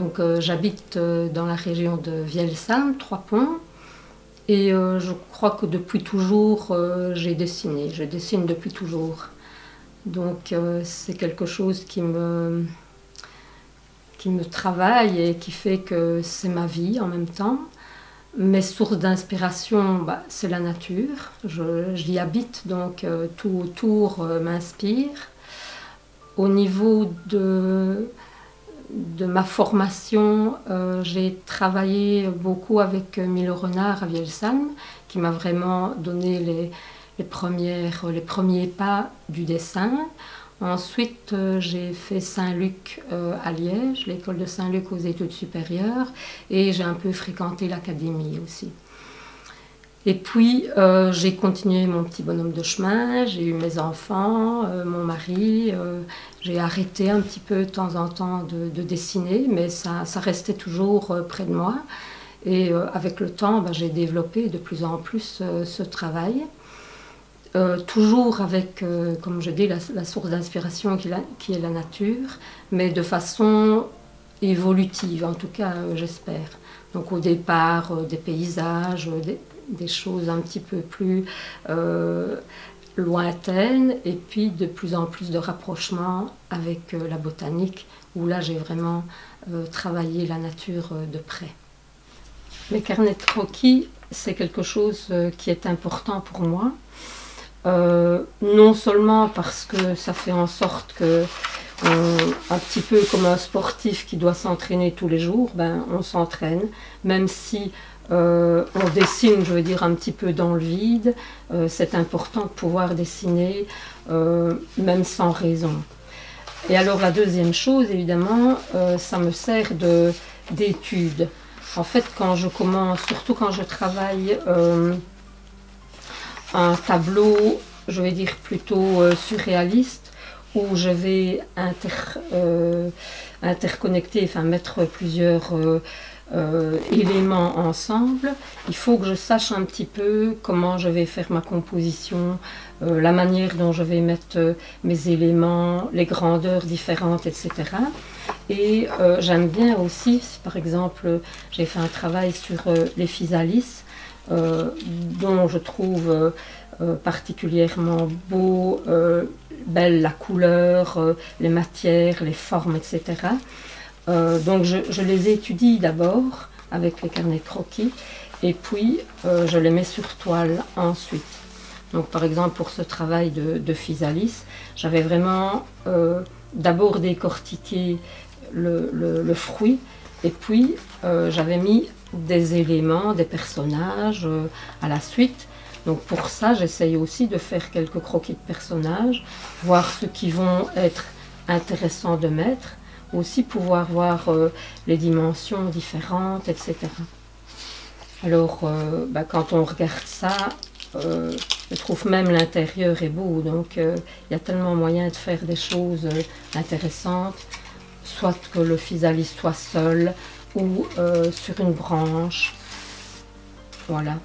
Donc j'habite dans la région de Vielsalm, Trois-Ponts, et je crois que depuis toujours j'ai dessiné. Je dessine depuis toujours. Donc c'est quelque chose qui me travaille et qui fait que c'est ma vie en même temps. Mes sources d'inspiration, c'est la nature. J'y habite, donc tout autour m'inspire. Au niveau de ma formation, j'ai travaillé beaucoup avec Milo Renard à Vielsalm, qui m'a vraiment donné les premiers pas du dessin. Ensuite, j'ai fait Saint-Luc à Liège, l'école de Saint-Luc aux études supérieures, et j'ai un peu fréquenté l'académie aussi. Et puis, j'ai continué mon petit bonhomme de chemin, j'ai eu mes enfants, mon mari, j'ai arrêté un petit peu de temps en temps de dessiner, mais ça restait toujours près de moi. Et avec le temps, j'ai développé de plus en plus ce travail. Toujours avec, comme je dis, la source d'inspiration qui est la nature, mais de façon évolutive, en tout cas, j'espère. Donc au départ, des paysages, des choses un petit peu plus lointaines, et puis de plus en plus de rapprochements avec la botanique, où là j'ai vraiment travaillé la nature de près. Les carnets de croquis, c'est quelque chose qui est important pour moi. Non seulement parce que ça fait en sorte que, un petit peu comme un sportif qui doit s'entraîner tous les jours, on s'entraîne, même si on dessine, je veux dire, un petit peu dans le vide, c'est important de pouvoir dessiner, même sans raison. Et alors la deuxième chose, évidemment, ça me sert d'étude. En fait, quand je commence, surtout quand je travaille un tableau, je vais dire plutôt surréaliste, où je vais interconnecter, enfin mettre plusieurs éléments ensemble. Il faut que je sache un petit peu comment je vais faire ma composition, la manière dont je vais mettre mes éléments, les grandeurs différentes, etc. Et j'aime bien aussi, par exemple, j'ai fait un travail sur les physalis, dont je trouve particulièrement beau, belle la couleur, les matières, les formes, etc. Donc je les étudie d'abord avec les carnets de croquis, et puis je les mets sur toile ensuite. Donc par exemple pour ce travail de physalis, j'avais vraiment d'abord décortiqué le fruit, et puis j'avais mis des éléments, des personnages à la suite. Donc pour ça, j'essaye aussi de faire quelques croquis de personnages, voir ceux qui vont être intéressants de mettre, aussi pouvoir voir les dimensions différentes, etc. Alors quand on regarde ça, je trouve même l'intérieur est beau, donc il y a tellement moyen de faire des choses intéressantes, soit que le physalis soit seul, ou sur une branche, voilà.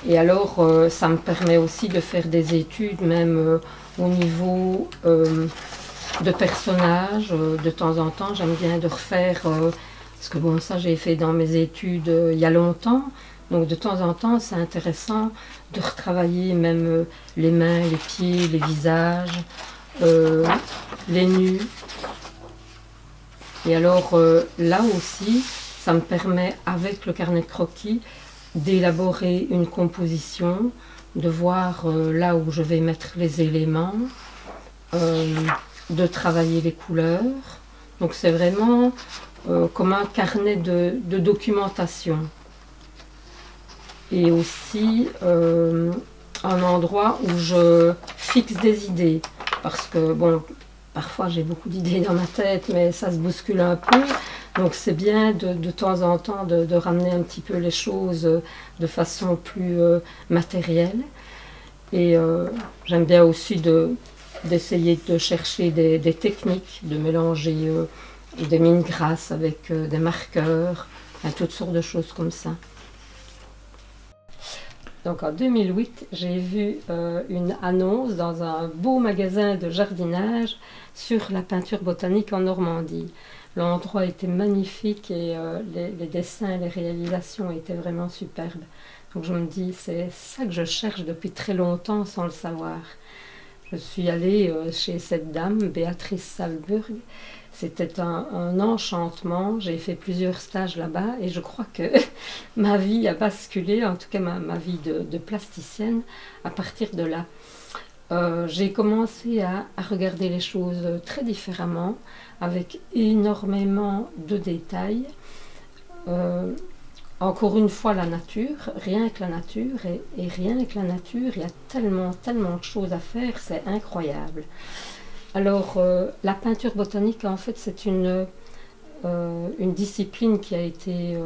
Et alors ça me permet aussi de faire des études même au niveau de personnages. De temps en temps j'aime bien de refaire, parce que bon, ça j'ai fait dans mes études il y a longtemps, donc de temps en temps c'est intéressant de retravailler même les mains, les pieds, les visages, les nus. Et alors là aussi, ça me permet, avec le carnet de croquis, d'élaborer une composition, de voir là où je vais mettre les éléments, de travailler les couleurs. Donc c'est vraiment comme un carnet de documentation. Et aussi un endroit où je fixe des idées. Parce que bon, parfois j'ai beaucoup d'idées dans ma tête, mais ça se bouscule un peu. Donc c'est bien de temps en temps de ramener un petit peu les choses de façon plus matérielle. Et j'aime bien aussi d'essayer de chercher des techniques, de mélanger des mines grasses avec des marqueurs, enfin, toutes sortes de choses comme ça. Donc en 2008, j'ai vu une annonce dans un beau magasin de jardinage sur la peinture botanique en Normandie. L'endroit était magnifique et les dessins, les réalisations étaient vraiment superbes. Donc je me dis, c'est ça que je cherche depuis très longtemps sans le savoir. Je suis allée chez cette dame, Béatrice Salburg. C'était un enchantement. J'ai fait plusieurs stages là-bas et je crois que ma vie a basculé, en tout cas ma vie de plasticienne, à partir de là. J'ai commencé à regarder les choses très différemment, avec énormément de détails. Encore une fois, la nature, rien que la nature, et rien que la nature, il y a tellement, tellement de choses à faire, c'est incroyable. Alors, la peinture botanique, en fait, c'est une discipline qui a été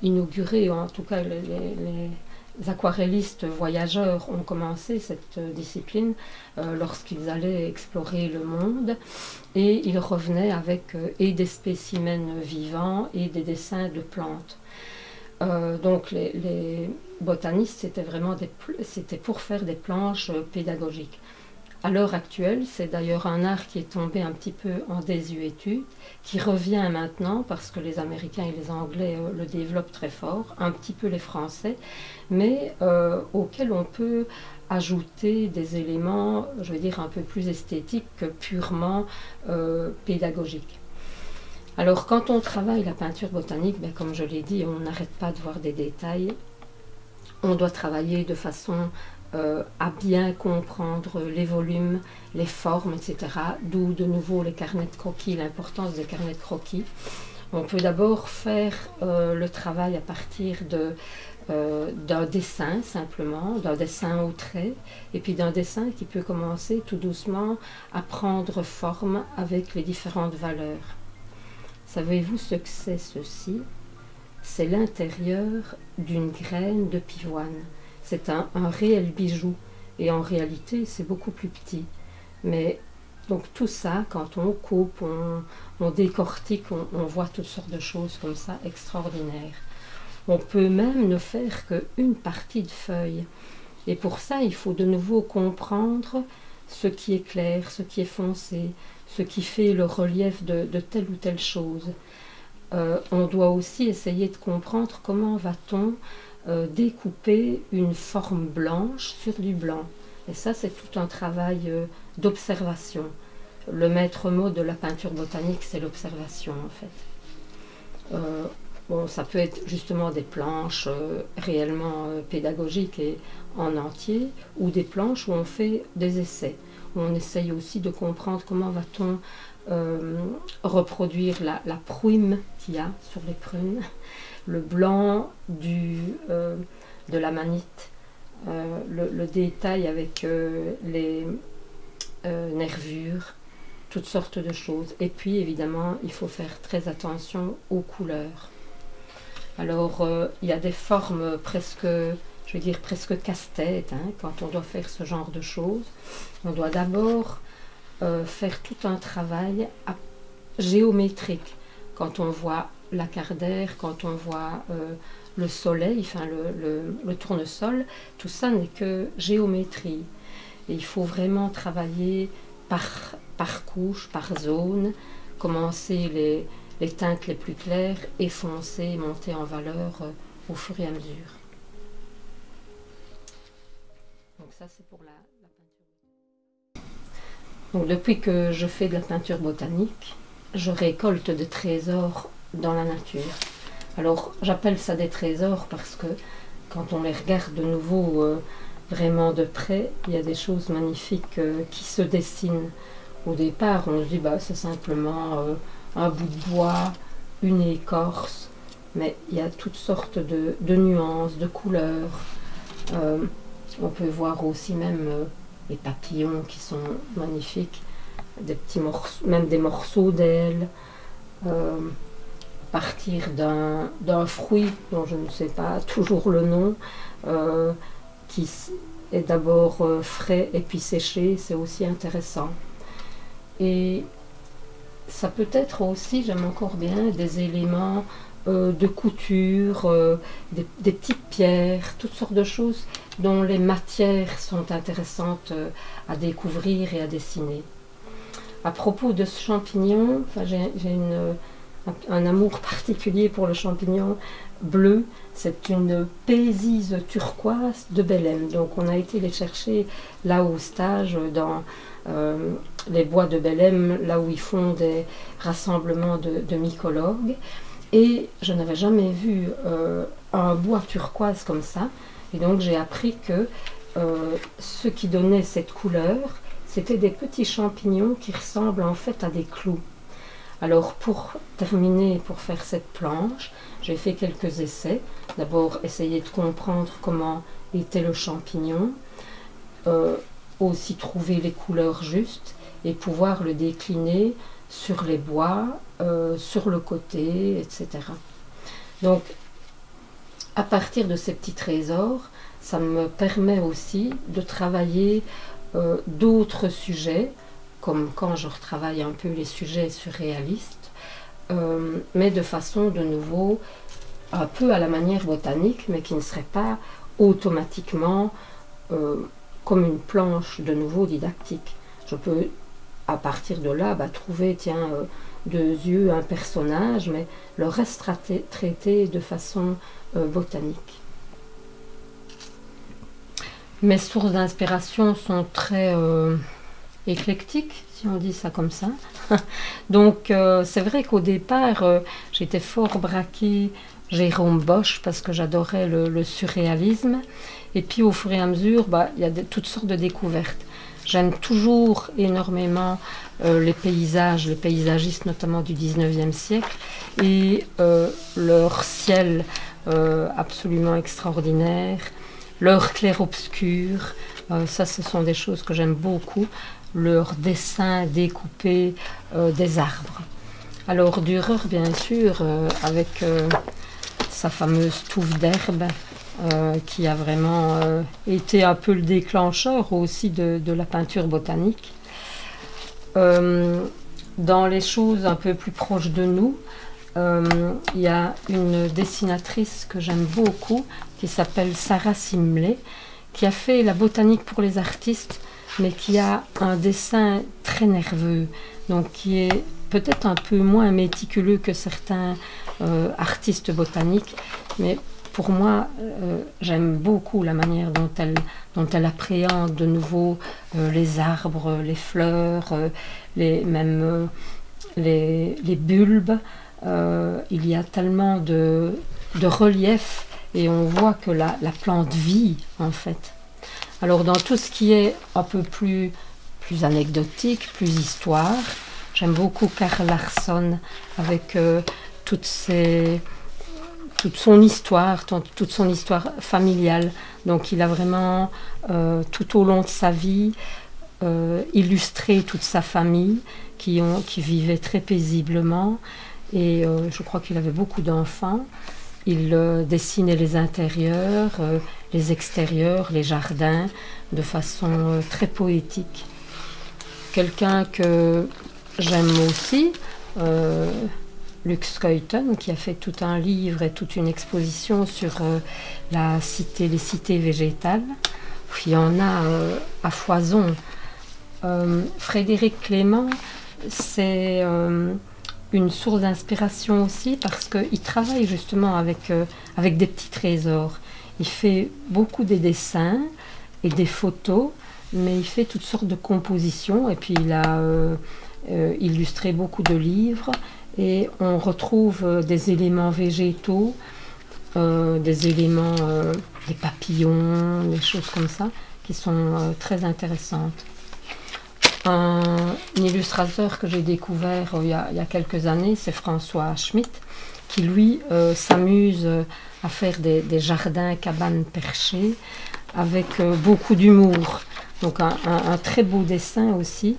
inaugurée, en tout cas, les aquarellistes voyageurs ont commencé cette discipline lorsqu'ils allaient explorer le monde et ils revenaient avec et des spécimens vivants et des dessins de plantes. Donc les botanistes, c'était pour faire des planches pédagogiques. À l'heure actuelle, c'est d'ailleurs un art qui est tombé un petit peu en désuétude, qui revient maintenant parce que les Américains et les Anglais le développent très fort, un petit peu les Français, mais auquel on peut ajouter des éléments, je veux dire, un peu plus esthétiques que purement pédagogiques. Alors quand on travaille la peinture botanique, ben, comme je l'ai dit, on n'arrête pas de voir des détails. On doit travailler de façon à bien comprendre les volumes, les formes, etc. D'où de nouveau les carnets de croquis, l'importance des carnets de croquis. On peut d'abord faire le travail à partir d'un dessin simplement, d'un dessin au trait, et puis d'un dessin qui peut commencer tout doucement à prendre forme avec les différentes valeurs. Savez-vous ce que c'est ceci? C'est l'intérieur d'une graine de pivoine. C'est un réel bijou et en réalité c'est beaucoup plus petit. Mais donc tout ça, quand on coupe, on décortique, on voit toutes sortes de choses comme ça extraordinaires. On peut même ne faire qu'une partie de feuille. Et pour ça, il faut de nouveau comprendre ce qui est clair, ce qui est foncé, ce qui fait le relief de telle ou telle chose. On doit aussi essayer de comprendre comment va-t-on découper une forme blanche sur du blanc. Et ça, c'est tout un travail d'observation. Le maître mot de la peinture botanique, c'est l'observation, en fait. Bon, ça peut être justement des planches réellement pédagogiques et en entier, ou des planches où on fait des essais, où on essaye aussi de comprendre comment va-t-on reproduire la pruime qu'il y a sur les prunes, le blanc de la manite, le détail avec les nervures, toutes sortes de choses. Et puis évidemment, il faut faire très attention aux couleurs. Alors, il y a des formes presque, je veux dire, presque casse-tête, hein, quand on doit faire ce genre de choses. On doit d'abord faire tout un travail géométrique. Quand on voit lacardaire, quand on voit le soleil, enfin le tournesol, tout ça n'est que géométrie. Et il faut vraiment travailler par couche, par zone, commencer les teintes les plus claires et foncer, monter en valeur au fur et à mesure. Donc ça c'est pour la peinture. Donc depuis que je fais de la peinture botanique, je récolte des trésors dans la nature. Alors j'appelle ça des trésors parce que quand on les regarde de nouveau vraiment de près, il y a des choses magnifiques qui se dessinent. Au départ on se dit bah c'est simplement un bout de bois, une écorce, mais il y a toutes sortes de nuances, de couleurs. On peut voir aussi même les papillons qui sont magnifiques, des petits morceaux, même des morceaux d'ailes, partir d'un fruit dont je ne sais pas toujours le nom, qui est d'abord frais et puis séché, c'est aussi intéressant. Et ça peut être aussi, j'aime encore bien, des éléments de couture, des petites pierres, toutes sortes de choses dont les matières sont intéressantes à découvrir et à dessiner. À propos de ce champignon, enfin, j'ai un amour particulier pour le champignon bleu. C'est une Pésise turquoise de Belém. Donc on a été les chercher là au stage dans les bois de Belém, là où ils font des rassemblements de mycologues. Et je n'avais jamais vu un bois turquoise comme ça. Et donc j'ai appris que ce qui donnait cette couleur, c'était des petits champignons qui ressemblent en fait à des clous. Alors pour terminer, pour faire cette planche, j'ai fait quelques essais. D'abord essayer de comprendre comment était le champignon, aussi trouver les couleurs justes et pouvoir le décliner sur les bois, sur le côté, etc. Donc à partir de ces petits trésors, ça me permet aussi de travailler d'autres sujets, comme quand je retravaille un peu les sujets surréalistes, mais de façon de nouveau un peu à la manière botanique, mais qui ne serait pas automatiquement comme une planche de nouveau didactique. Je peux à partir de là trouver, tiens, deux yeux, un personnage, mais le reste traité de façon botanique. Mes sources d'inspiration sont très éclectiques, si on dit ça comme ça. Donc c'est vrai qu'au départ, j'étais fort braquée Jérôme Bosch parce que j'adorais le surréalisme. Et puis au fur et à mesure, il y a toutes sortes de découvertes. J'aime toujours énormément les paysages, les paysagistes notamment du 19e siècle et leur ciel absolument extraordinaire, leur clair-obscur, ça ce sont des choses que j'aime beaucoup, leur dessin découpé des arbres. Alors Dürer bien sûr avec sa fameuse touffe d'herbe qui a vraiment été un peu le déclencheur aussi de la peinture botanique. Dans les choses un peu plus proches de nous, il y a une dessinatrice que j'aime beaucoup qui s'appelle Sarah Simley, qui a fait la botanique pour les artistes, mais qui a un dessin très nerveux, donc qui est peut-être un peu moins méticuleux que certains artistes botaniques, mais pour moi, j'aime beaucoup la manière dont elle appréhende de nouveau les arbres, les fleurs, même les bulbes. Il y a tellement de relief et on voit que la plante vit en fait. Alors dans tout ce qui est un peu plus anecdotique, plus histoire, j'aime beaucoup Carl Larsson avec toute son histoire familiale. Donc il a vraiment tout au long de sa vie illustré toute sa famille qui vivait très paisiblement. Et je crois qu'il avait beaucoup d'enfants. Il dessinait les intérieurs, les extérieurs, les jardins, de façon très poétique. Quelqu'un que j'aime aussi, Lux Skeuten, qui a fait tout un livre et toute une exposition sur les cités végétales. Il y en a à foison. Frédéric Clément, c'est une source d'inspiration aussi parce qu'il travaille justement avec des petits trésors. Il fait beaucoup des dessins et des photos, mais il fait toutes sortes de compositions et puis il a illustré beaucoup de livres et on retrouve des éléments végétaux, des éléments, des papillons, des choses comme ça qui sont très intéressantes. Un illustrateur que j'ai découvert il y a quelques années, c'est François Schmitt, qui lui s'amuse à faire des jardins, cabanes perchées avec beaucoup d'humour. Donc un très beau dessin aussi,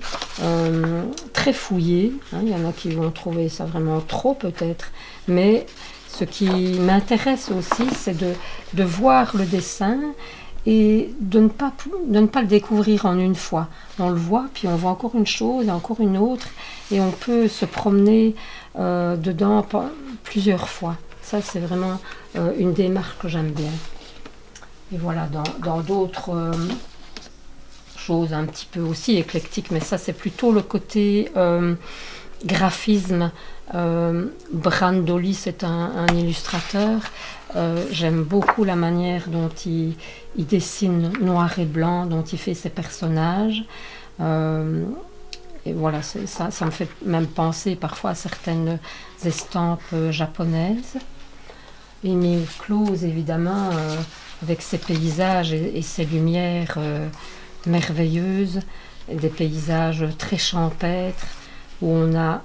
très fouillé. Hein, il y en a qui vont trouver ça vraiment trop peut-être, mais ce qui m'intéresse aussi, c'est de voir le dessin et de ne pas le découvrir en une fois. On le voit, puis on voit encore une chose, et encore une autre, et on peut se promener dedans plusieurs fois. Ça, c'est vraiment une démarche que j'aime bien. Et voilà, dans d'autres chose un petit peu aussi éclectique, mais ça c'est plutôt le côté graphisme. Brandoli, c'est un illustrateur. J'aime beaucoup la manière dont il dessine noir et blanc, dont il fait ses personnages. Et voilà, ça me fait même penser parfois à certaines estampes japonaises. Emile Close, évidemment, avec ses paysages et ses lumières merveilleuses, des paysages très champêtres, où on a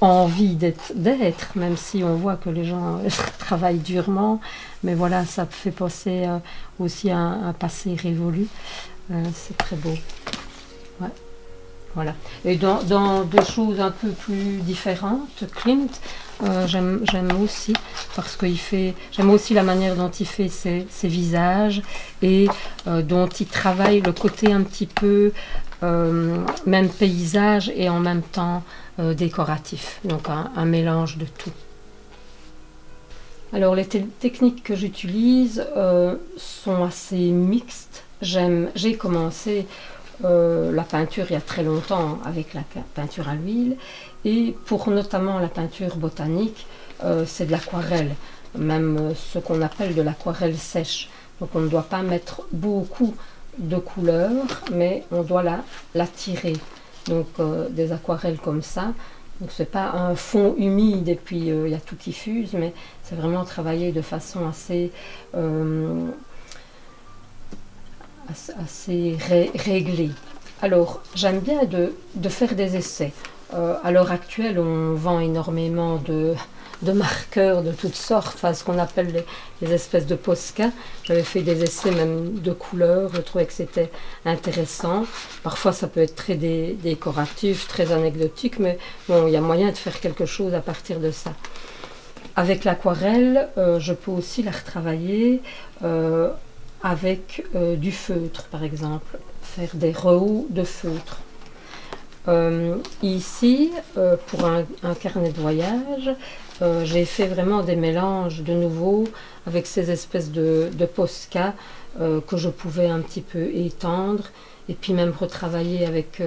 envie d'être, même si on voit que les gens travaillent durement. Mais voilà, ça fait penser aussi à un passé révolu. C'est très beau. Ouais. Voilà. Et dans des choses un peu plus différentes, Klimt, j'aime aussi, parce qu'il fait, j'aime aussi la manière dont il fait ses visages et dont il travaille le côté un petit peu même paysage et en même temps décoratif. Donc un mélange de tout. Alors les techniques que j'utilise sont assez mixtes. J'ai commencé la peinture il y a très longtemps avec la peinture à l'huile, et pour notamment la peinture botanique, c'est de l'aquarelle, même ce qu'on appelle de l'aquarelle sèche. Donc on ne doit pas mettre beaucoup de couleurs, mais on doit la tirer. Donc des aquarelles comme ça. Donc c'est pas un fond humide et puis il y a tout qui fuse, mais c'est vraiment travailler de façon assez réglée. Alors j'aime bien de faire des essais. À l'heure actuelle, on vend énormément de marqueurs de toutes sortes, enfin ce qu'on appelle les espèces de Posca. J'avais fait des essais même de couleurs, je trouvais que c'était intéressant. Parfois ça peut être très décoratif, très anecdotique, mais bon, il y a moyen de faire quelque chose à partir de ça. Avec l'aquarelle, je peux aussi la retravailler avec du feutre par exemple, faire des rehauts de feutre. Ici, pour un carnet de voyage, j'ai fait vraiment des mélanges de nouveau avec ces espèces de Posca que je pouvais un petit peu étendre et puis même retravailler avec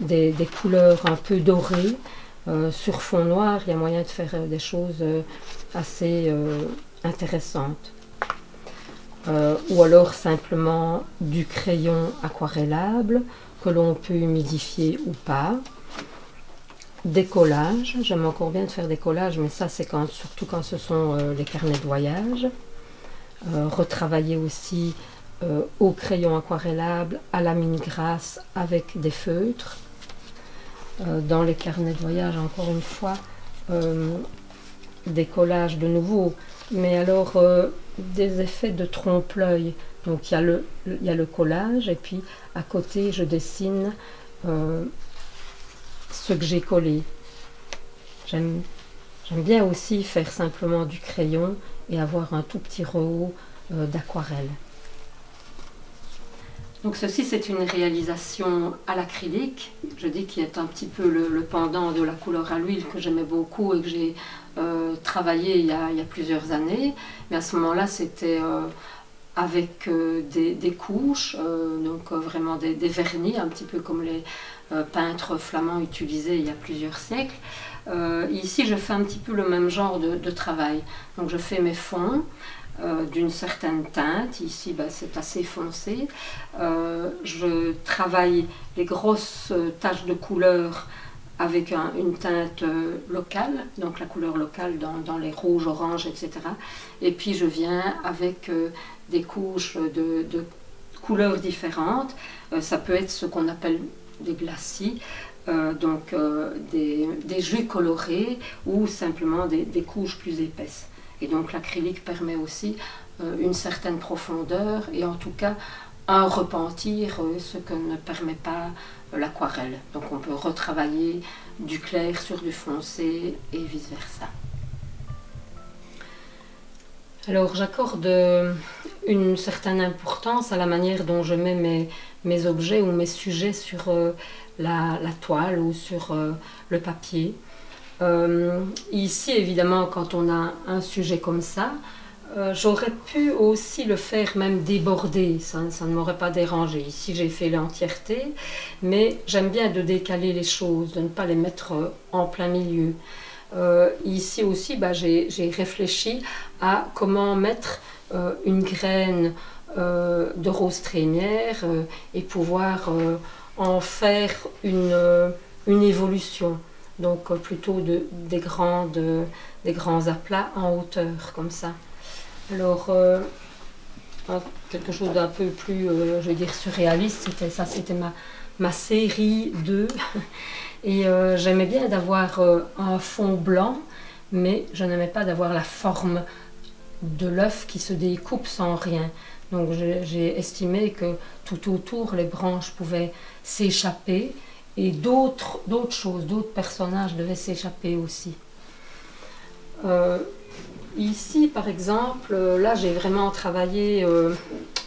des couleurs un peu dorées sur fond noir. Il y a moyen de faire des choses assez intéressantes. Ou alors simplement du crayon aquarellable que l'on peut humidifier ou pas. Des collages, j'aime encore bien de faire des collages, mais ça c'est surtout quand ce sont les carnets de voyage. Retravailler aussi au crayon aquarellable, à la mine grasse avec des feutres. Dans les carnets de voyage, encore une fois, des collages de nouveau, mais alors des effets de trompe-l'œil. Donc il y a le collage et puis à côté je dessine ce que j'ai collé. J'aime bien aussi faire simplement du crayon et avoir un tout petit rehauts d'aquarelle. Donc ceci c'est une réalisation à l'acrylique, je dis qu'il est un petit peu le pendant de la couleur à l'huile que j'aimais beaucoup et que j'ai travaillé il y a plusieurs années, mais à ce moment-là c'était avec des couches, donc vraiment des vernis, un petit peu comme les peintres flamands utilisaient il y a plusieurs siècles. Ici je fais un petit peu le même genre de travail, donc je fais mes fonds d'une certaine teinte, ici c'est assez foncé, je travaille les grosses taches de couleur avec une teinte locale, donc la couleur locale dans les rouges, oranges, etc. Et puis je viens avec des couches de couleurs différentes, ça peut être ce qu'on appelle des glacis, donc des jus colorés ou simplement des couches plus épaisses. Et donc l'acrylique permet aussi une certaine profondeur et en tout cas un repentir, ce que ne permet pas l'aquarelle. Donc on peut retravailler du clair sur du foncé et vice versa. Alors j'accorde une certaine importance à la manière dont je mets mes objets ou mes sujets sur la toile ou sur le papier. Ici évidemment quand on a un sujet comme ça, J'aurais pu aussi le faire même déborder, ça ne m'aurait pas dérangé. Ici j'ai fait l'entièreté, mais j'aime bien de décaler les choses, de ne pas les mettre en plein milieu. Ici aussi, j'ai réfléchi à comment mettre une graine de rose trémière et pouvoir en faire une évolution. Donc plutôt des grands aplats en hauteur comme ça. Alors quelque chose d'un peu plus, je veux dire, surréaliste, c'était ma série 2. Et j'aimais bien d'avoir un fond blanc, mais je n'aimais pas d'avoir la forme de l'œuf qui se découpe sans rien. Donc j'ai estimé que tout autour, les branches pouvaient s'échapper et d'autres choses, d'autres personnages devaient s'échapper aussi. Ici, par exemple, là j'ai vraiment travaillé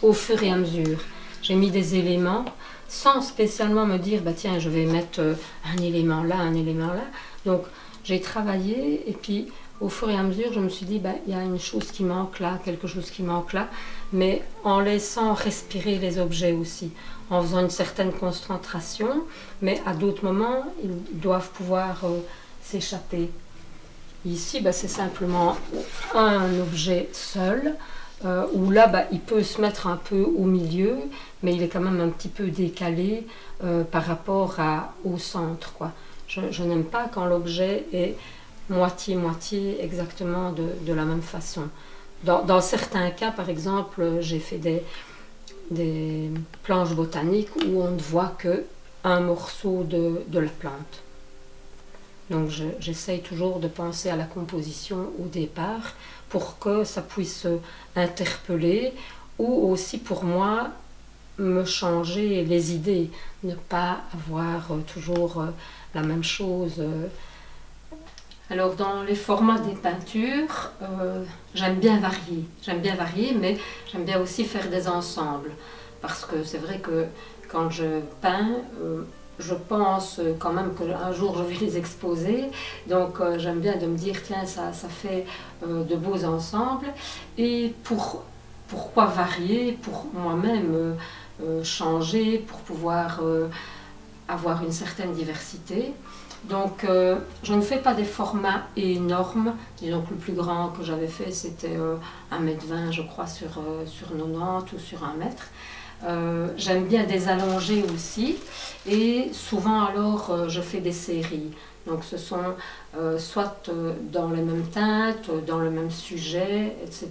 au fur et à mesure. J'ai mis des éléments sans spécialement me dire, bah tiens, je vais mettre un élément là, un élément là. Donc j'ai travaillé et puis au fur et à mesure, je me suis dit, bah, il y a une chose qui manque là, quelque chose qui manque là, mais en laissant respirer les objets aussi, en faisant une certaine concentration, mais à d'autres moments, ils doivent pouvoir s'échapper. Ici, bah, c'est simplement un objet seul, où là, bah, il peut se mettre un peu au milieu, mais il est quand même un petit peu décalé par rapport au centre, quoi. Je n'aime pas quand l'objet est moitié-moitié exactement de la même façon. Dans certains cas, par exemple, j'ai fait des planches botaniques où on ne voit qu'un morceau de la plante. Donc j'essaye toujours de penser à la composition au départ pour que ça puisse interpeller ou aussi pour moi me changer les idées, ne pas avoir toujours la même chose. Alors dans les formats des peintures, j'aime bien varier, mais j'aime bien aussi faire des ensembles parce que c'est vrai que quand je peins, je pense quand même qu'un jour je vais les exposer, donc j'aime bien de me dire tiens ça fait de beaux ensembles. Et pourquoi varier? Pour moi-même changer, pour pouvoir avoir une certaine diversité. Donc je ne fais pas des formats énormes, disons que le plus grand que j'avais fait c'était 1,20 m je crois sur 90 ou sur 1 mètre. J'aime bien des allongés aussi et souvent alors je fais des séries. Donc ce sont soit dans les mêmes teintes, dans le même sujet, etc.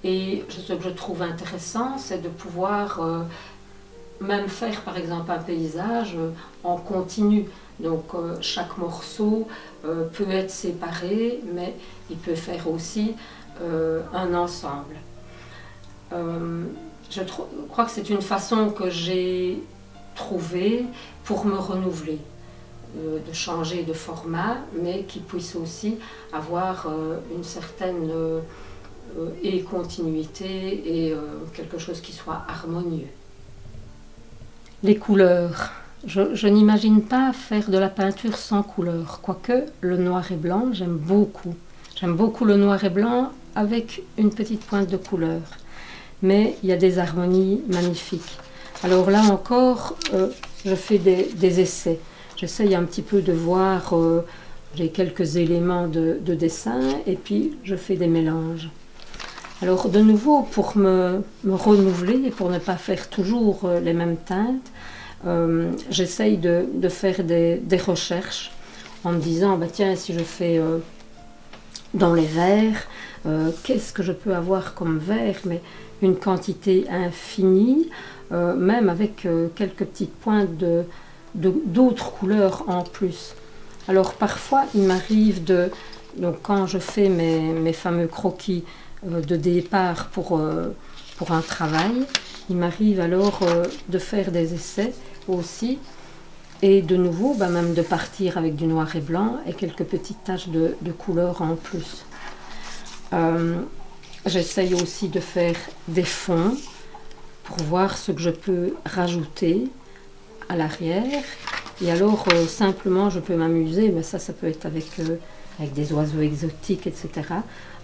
Et ce que je trouve intéressant, c'est de pouvoir même faire par exemple un paysage en continu. Donc chaque morceau peut être séparé, mais il peut faire aussi un ensemble. Je crois que c'est une façon que j'ai trouvée pour me renouveler, de changer de format, mais qui puisse aussi avoir une certaine continuité et quelque chose qui soit harmonieux. Les couleurs. Je n'imagine pas faire de la peinture sans couleur, quoique le noir et blanc, j'aime beaucoup. J'aime beaucoup le noir et blanc avec une petite pointe de couleur. Mais il y a des harmonies magnifiques. Alors là encore, je fais des essais. J'essaye un petit peu de voir, j'ai quelques éléments de dessin et puis je fais des mélanges. Alors de nouveau, pour me renouveler et pour ne pas faire toujours les mêmes teintes, j'essaye de faire des recherches en me disant, bah, tiens, si je fais dans les verts, qu'est-ce que je peux avoir comme vert, mais une quantité infinie, même avec quelques petites pointes d'autres couleurs en plus. Alors parfois il m'arrive donc quand je fais mes fameux croquis de départ pour un travail, il m'arrive alors de faire des essais aussi et de nouveau même de partir avec du noir et blanc et quelques petites taches de couleur en plus. J'essaye aussi de faire des fonds pour voir ce que je peux rajouter à l'arrière. Et alors simplement je peux m'amuser, ça peut être avec avec des oiseaux exotiques, etc.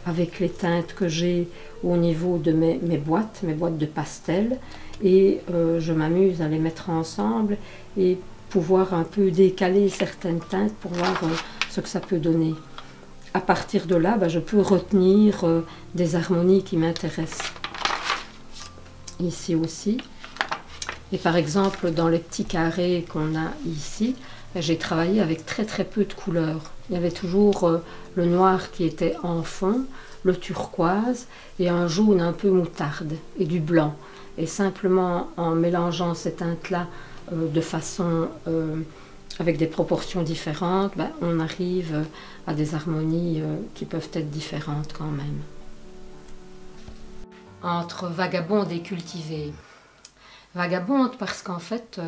Avec les teintes que j'ai au niveau de mes boîtes de pastel. Et je m'amuse à les mettre ensemble et pouvoir un peu décaler certaines teintes pour voir ce que ça peut donner. À partir de là, je peux retenir des harmonies qui m'intéressent. Ici aussi. Et par exemple, dans les petits carrés qu'on a ici, j'ai travaillé avec très peu de couleurs. Il y avait toujours le noir qui était en fond, le turquoise et un jaune un peu moutarde et du blanc. Et simplement en mélangeant ces teintes-là de façon avec des proportions différentes, on arrive à des harmonies qui peuvent être différentes quand même. Entre vagabonde et cultivée. Vagabonde parce qu'en fait,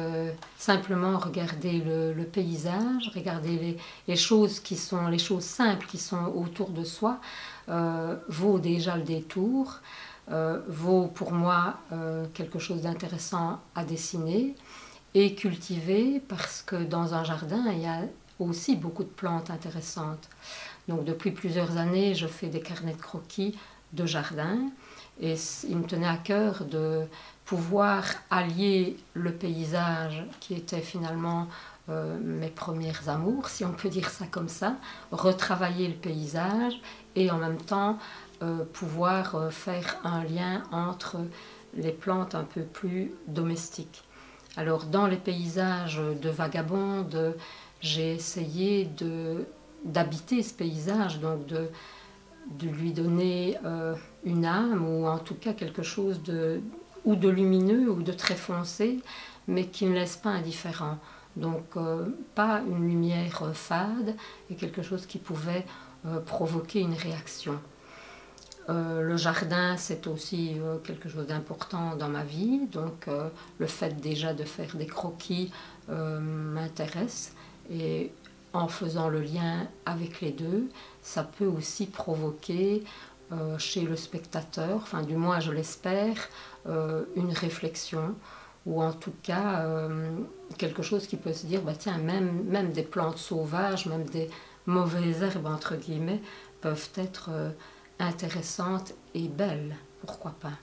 simplement regarder le paysage, regarder les choses qui sont, les choses simples qui sont autour de soi, vaut déjà le détour, vaut pour moi quelque chose d'intéressant à dessiner. Et cultiver parce que dans un jardin, il y a aussi beaucoup de plantes intéressantes. Donc depuis plusieurs années, je fais des carnets de croquis de jardin et il me tenait à cœur de pouvoir allier le paysage qui était finalement mes premiers amours, si on peut dire ça comme ça, retravailler le paysage et en même temps pouvoir faire un lien entre les plantes un peu plus domestiques. Alors dans les paysages de Vagabonde, j'ai essayé d'habiter ce paysage, donc de lui donner une âme ou en tout cas quelque chose de lumineux ou de très foncé, mais qui ne laisse pas indifférent. Donc pas une lumière fade et quelque chose qui pouvait provoquer une réaction. Le jardin, c'est aussi quelque chose d'important dans ma vie, donc le fait déjà de faire des croquis m'intéresse et en faisant le lien avec les deux, ça peut aussi provoquer chez le spectateur, enfin du moins je l'espère, une réflexion ou en tout cas quelque chose qui peut se dire, tiens, même des plantes sauvages, même des mauvaises herbes entre guillemets, peuvent être intéressantes et belles, pourquoi pas.